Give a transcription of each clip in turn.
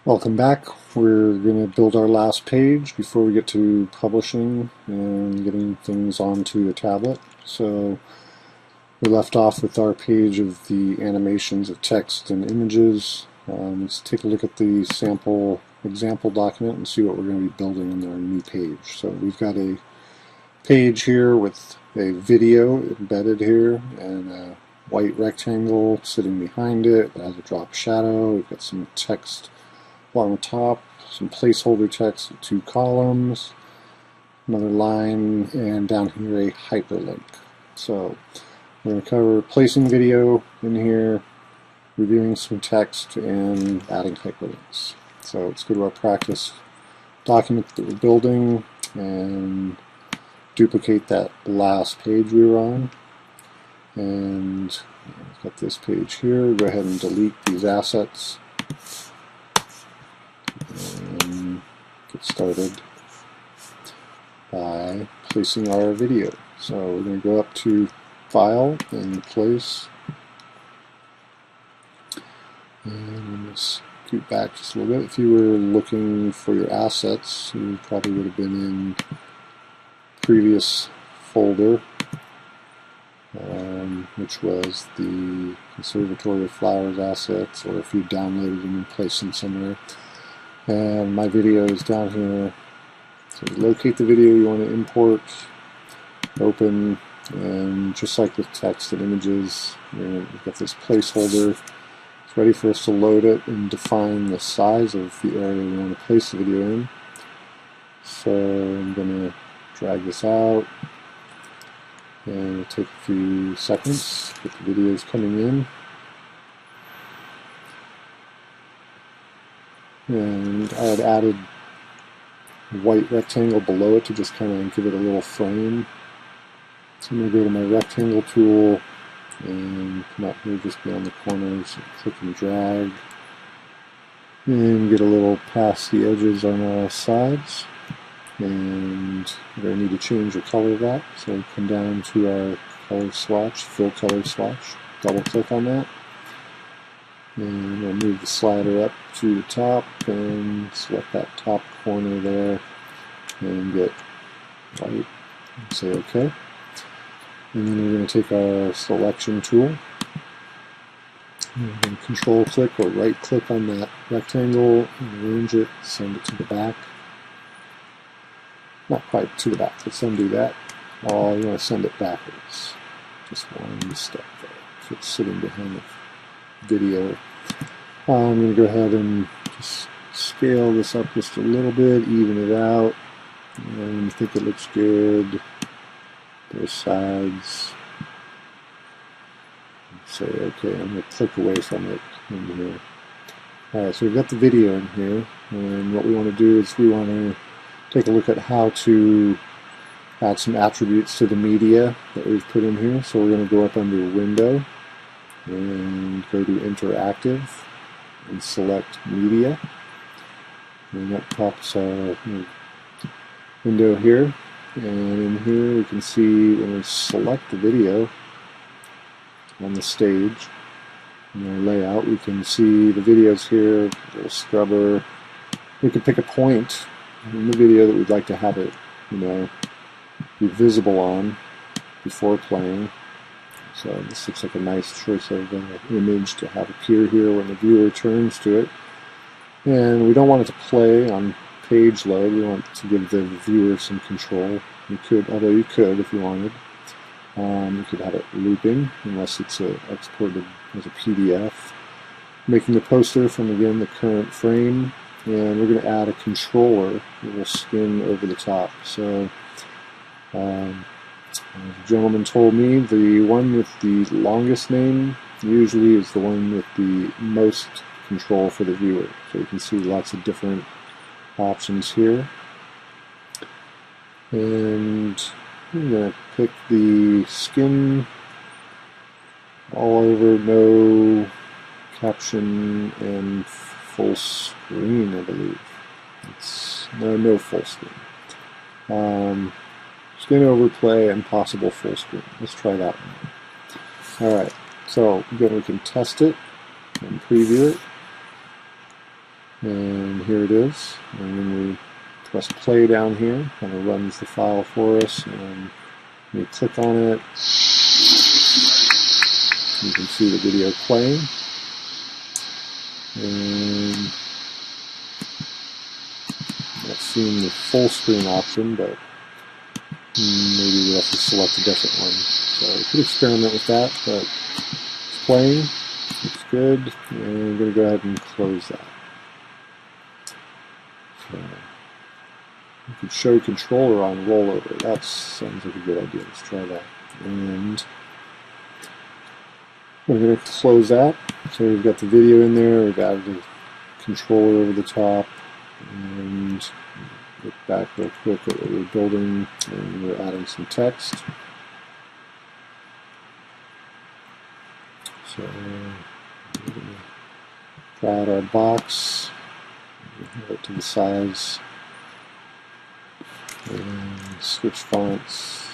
Welcome back. We're going to build our last page before we get to publishing and getting things onto the tablet. So we left off with our page of the animations of text and images. Let's take a look at the sample example document and see what we're going to be building in our new page. So we've got a page here with a video embedded here and a white rectangle sitting behind it that has a drop shadow. We've got some text along the top, some placeholder text with 2 columns, another line, and down here a hyperlink. So we're going to cover placing video in here, reviewing some text, and adding hyperlinks. So let's go to our practice document that we're building and duplicate that last page we were on. And I've got this page here. Go ahead and delete these assets. And get started by placing our video. So we're going to go up to File and Place, and let's scoot back just a little bit. If you were looking for your assets, you probably would have been in previous folder, which was the Conservatory of Flowers assets, or if you downloaded them and placed them somewhere. And my video is down here. So locate the video you want to import, open, and just like with text and images, we've got this placeholder. It's ready for us to load it and define the size of the area we want to place the video in. So I'm going to drag this out, and it'll take a few seconds, get the videos coming in. And I had added a white rectangle below it to just kind of give it a little frame. So I'm going to go to my rectangle tool and come up here just beyond the corners and click and drag and get a little past the edges on all sides. And we're going to need to change the color of that. So we'll come down to our color swatch, fill color swatch, double click on that. And we'll move the slider up to the top and select that top corner there and get white and say OK. And then we're going to take our selection tool and control click or right click on that rectangle and arrange it, send it to the back. Not quite to the back, let's undo that. Oh, you want to send it backwards. Just one step there. So it's sitting behind the video. I'm going to go ahead and just scale this up just a little bit, even it out, and I think it looks good. Both sides. Say okay, I'm going to click away from it in here. Alright, so we've got the video in here, and what we want to do is we want to take a look at how to add some attributes to the media that we've put in here. So we're going to go up under Window and go to Interactive and select Media. And that pops our window here. And in here we can see when we select the video on the stage in our layout, we can see the videos here, a little scrubber. We can pick a point in the video that we'd like to have it, be visible on before playing. So this looks like a nice choice of image to have appear here when the viewer turns to it. And we don't want it to play on page load. We want to give the viewer some control. You could, although you could if you wanted. You could have it looping unless it's exported as a PDF. Making the poster from, again, the current frame. And we're going to add a controller that will skin over the top. So the gentleman told me the one with the longest name usually is the one with the most control for the viewer. So you can see lots of different options here. And I'm going to pick the skin all over, no caption, and full screen, I believe. It's no full screen. Skin overplay and possible full screen. Let's try that one. Alright, so again we can test it and preview it. And here it is. And when we press play down here, kind of runs the file for us. And when we click on it, you can see the video playing. And I'm not seeing the full screen option, but maybe we have to select a different one. So we could experiment with that, but it's playing. Looks good. And I'm going to go ahead and close that. So you could show controller on rollover. That sounds like a good idea. Let's try that. And I'm going to close that. So we've got the video in there. We've added a controller over the top. And look back real quick at what we're building. And we're adding some text. So we're going to draw out our box. Have it to the size. And switch fonts.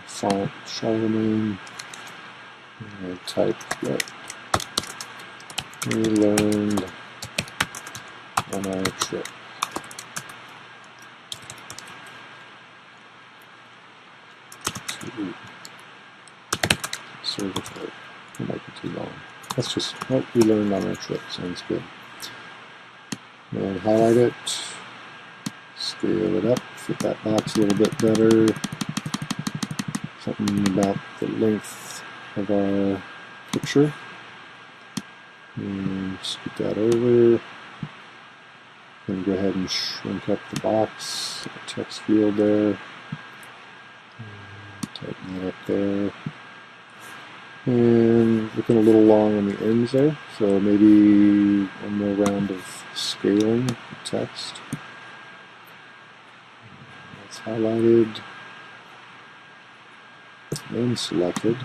Font Charlemagne. And type what we learned on our trip. Observatory. That might be too long. That's just what we learned on our trip. Sounds good. And highlight it. Scale it up. Fit that box a little bit better. Something about the length of our picture. And scoot that over. Then go ahead and shrink up the box, text field there. Tighten that up there. And looking a little long on the ends there, so maybe one more round of scaling the text. That's highlighted and selected.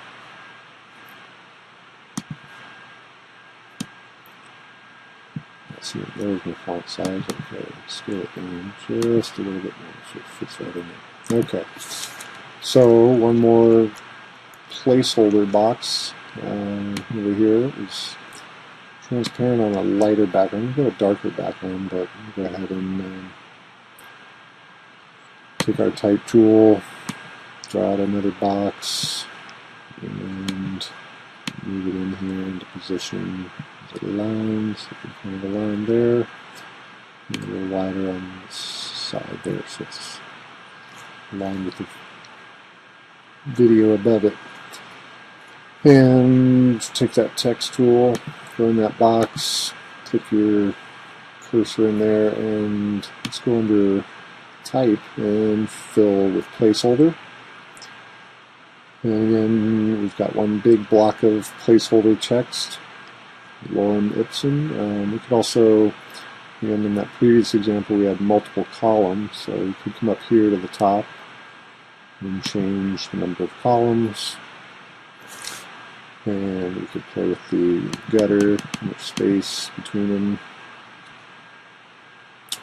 Let's see, there's my font size. Okay, scale it down just a little bit more so it fits right in there. Okay, so one more placeholder box over here is transparent on a lighter background. We've got a darker background, but we'll go ahead and take our type tool, draw out another box, and move it in here into position. There's a line, so we can kind of a line there, and a little wider on this side there, so it's aligned with the video above it. And take that text tool, go in that box, click your cursor in there, and let's go under type and fill with placeholder. And again, we've got one big block of placeholder text, lorem ipsum. We could also, and in that previous example, we had multiple columns, so we could come up here to the top and change the number of columns. And we could play with the gutter, more space between them,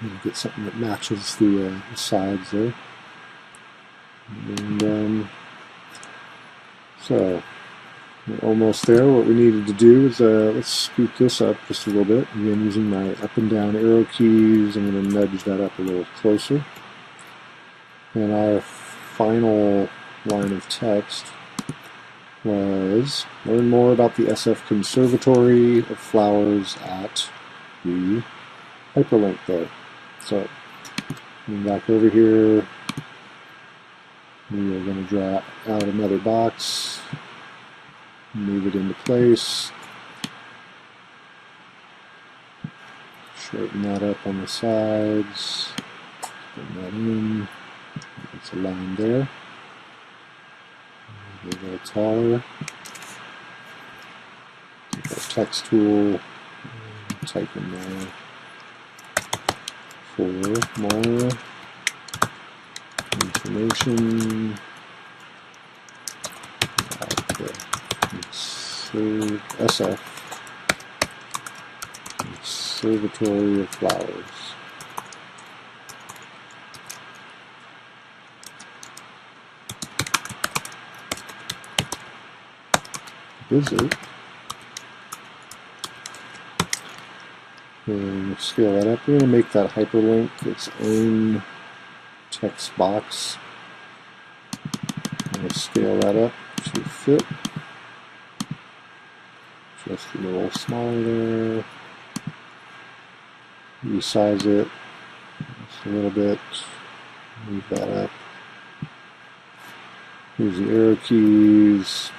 and get something that matches the sides there. And so we're almost there. What we needed to do is let's scoot this up just a little bit. Again, using my up and down arrow keys, I'm going to nudge that up a little closer. And our final line of text was learn more about the SF Conservatory of Flowers at the hyperlink there. So, coming back over here, we are going to draw out another box, move it into place, shorten that up on the sides, bring that in, it's a line there. A little taller. Take our text tool and type in there for more information about the SF Conservatory of Flowers. Visit And we'll scale that up. We're going to make that hyperlink its own text box. I'm going to scale that up to fit. Just a little smaller there. Resize it just a little bit. Move that up. Use the arrow keys.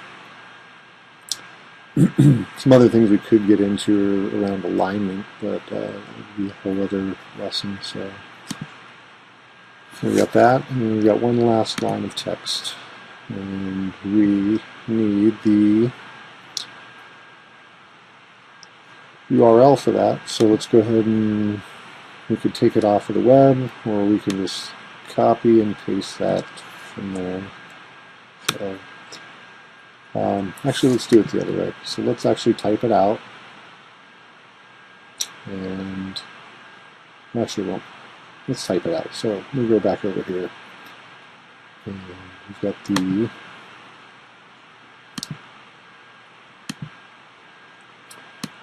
Some other things we could get into around alignment, but that would be a whole other lesson. So we got that, and we got one last line of text, and we need the URL for that. So let's go ahead and we could take it off of the web, or we can just copy and paste that from there. So actually, let's do it the other way. So let's actually type it out. And actually, well, let's type it out. So we'll go back over here. And we've got the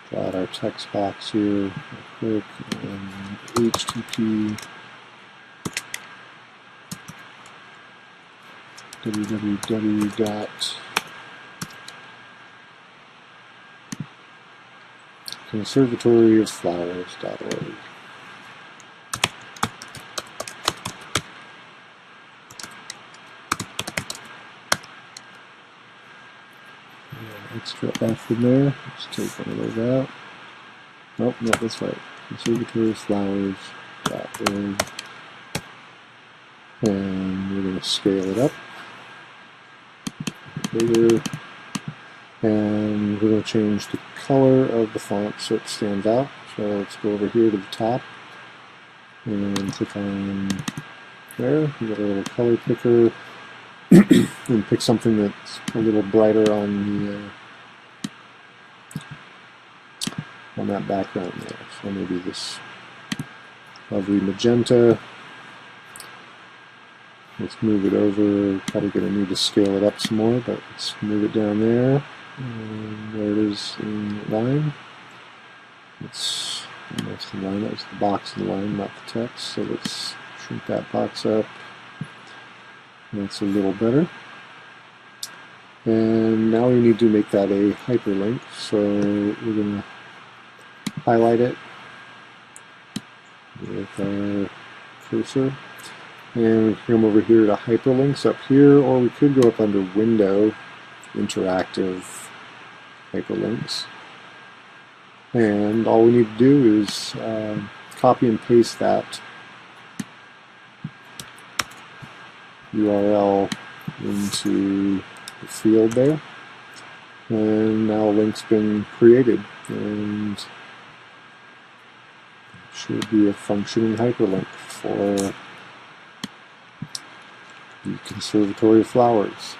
draw out our text box here. Click and HTTP www.conservatoryofflowers.org. Extra F in there. Let's take one of those out. Nope, no, that's right. Conservatoryofflowers.org. And we're going to scale it up. Bigger. And we're going to change the color of the font so it stands out. So let's go over here to the top and click on there. We got a little color picker and pick something that's a little brighter on the on that background there. So maybe this lovely magenta. Let's move it over. Probably going to need to scale it up some more, but let's move it down there. And there it is in the line. That's the line. That was the box in the line, not the text. So let's shrink that box up. That's a little better. And now we need to make that a hyperlink. So we're going to highlight it with our cursor. And we can come over here to hyperlinks up here, or we could go up under Window, Interactive Hyperlinks. And all we need to do is copy and paste that URL into the field there. And now a link's been created, and it should be a functioning hyperlink for the Conservatory of Flowers.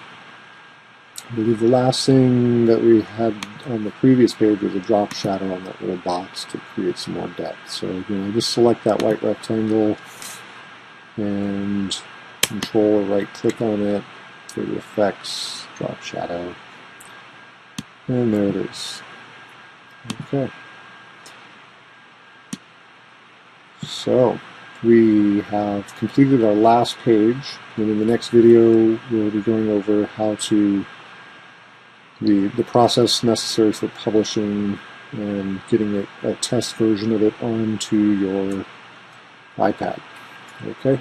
I believe the last thing that we had on the previous page was a drop shadow on that little box to create some more depth. So again, I just select that white rectangle and Control or right click on it, go to Effects, Drop Shadow, and there it is. Okay. So we have completed our last page, and in the next video we'll be going over how to the process necessary for publishing and getting a test version of it onto your iPad. Okay.